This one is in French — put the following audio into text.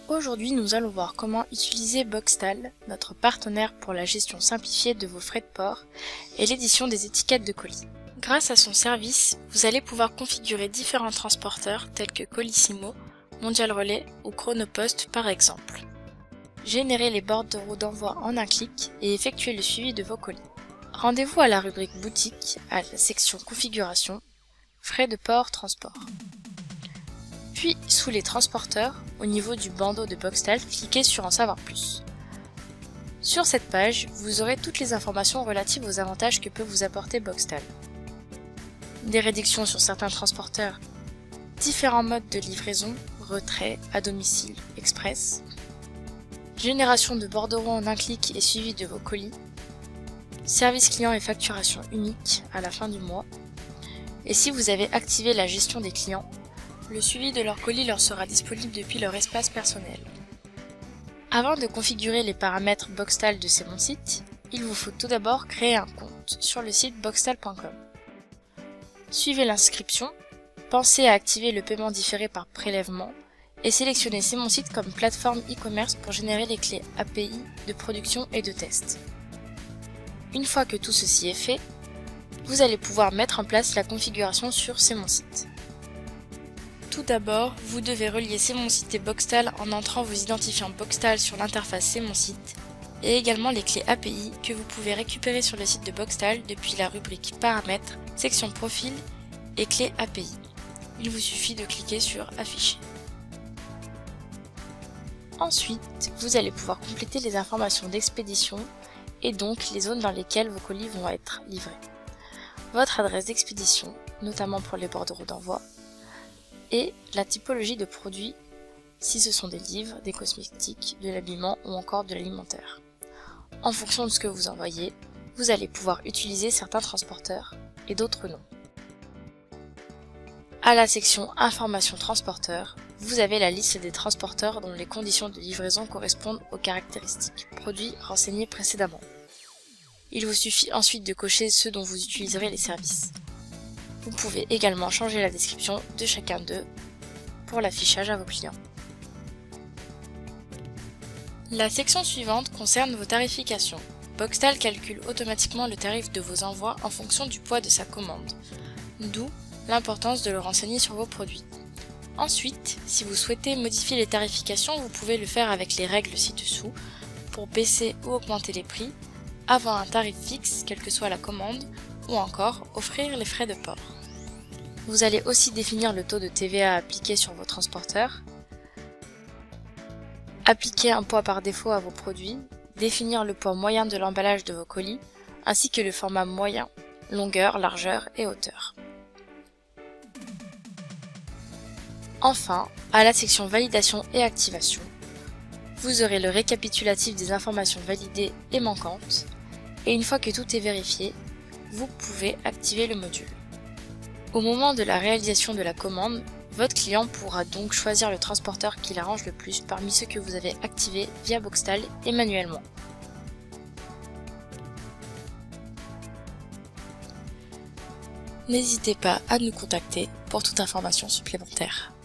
Aujourd'hui, nous allons voir comment utiliser Boxtal, notre partenaire pour la gestion simplifiée de vos frais de port et l'édition des étiquettes de colis. Grâce à son service, vous allez pouvoir configurer différents transporteurs tels que Colissimo, Mondial Relais ou Chronopost par exemple. Générer les bordereaux d'envoi en un clic et effectuer le suivi de vos colis. Rendez-vous à la rubrique boutique, à la section configuration, frais de port transport. Puis, sous les transporteurs, au niveau du bandeau de Boxtal, cliquez sur en savoir plus. Sur cette page, vous aurez toutes les informations relatives aux avantages que peut vous apporter Boxtal. Des réductions sur certains transporteurs, différents modes de livraison, retrait, à domicile, express, génération de bordereaux en un clic et suivi de vos colis, service client et facturation unique à la fin du mois, et si vous avez activé la gestion des clients, le suivi de leur colis leur sera disponible depuis leur espace personnel. Avant de configurer les paramètres Boxtal de C'est mon site, il vous faut tout d'abord créer un compte sur le site boxtal.com. Suivez l'inscription, pensez à activer le paiement différé par prélèvement et sélectionnez C'est mon site comme plateforme e-commerce pour générer les clés API de production et de test. Une fois que tout ceci est fait, vous allez pouvoir mettre en place la configuration sur C'est mon site. Tout d'abord, vous devez relier C'est mon site et Boxtal en entrant vos identifiants Boxtal sur l'interface C'est mon site et également les clés API que vous pouvez récupérer sur le site de Boxtal depuis la rubrique Paramètres, section Profil et clés API. Il vous suffit de cliquer sur Afficher. Ensuite, vous allez pouvoir compléter les informations d'expédition et donc les zones dans lesquelles vos colis vont être livrés. Votre adresse d'expédition, notamment pour les bordereaux d'envoi, et la typologie de produits, si ce sont des livres, des cosmétiques, de l'habillement ou encore de l'alimentaire. En fonction de ce que vous envoyez, vous allez pouvoir utiliser certains transporteurs et d'autres non. À la section Informations transporteurs, vous avez la liste des transporteurs dont les conditions de livraison correspondent aux caractéristiques produits renseignés précédemment. Il vous suffit ensuite de cocher ceux dont vous utiliserez les services. Vous pouvez également changer la description de chacun d'eux pour l'affichage à vos clients. La section suivante concerne vos tarifications. Boxtal calcule automatiquement le tarif de vos envois en fonction du poids de sa commande, d'où l'importance de le renseigner sur vos produits. Ensuite, si vous souhaitez modifier les tarifications, vous pouvez le faire avec les règles ci-dessous pour baisser ou augmenter les prix, avoir un tarif fixe, quelle que soit la commande, ou encore offrir les frais de port. Vous allez aussi définir le taux de TVA appliqué sur vos transporteurs, appliquer un poids par défaut à vos produits, définir le poids moyen de l'emballage de vos colis, ainsi que le format moyen, longueur, largeur et hauteur. Enfin, à la section validation et activation, vous aurez le récapitulatif des informations validées et manquantes, et une fois que tout est vérifié, vous pouvez activer le module. Au moment de la réalisation de la commande, votre client pourra donc choisir le transporteur qui l'arrange le plus parmi ceux que vous avez activés via Boxtal et manuellement. N'hésitez pas à nous contacter pour toute information supplémentaire.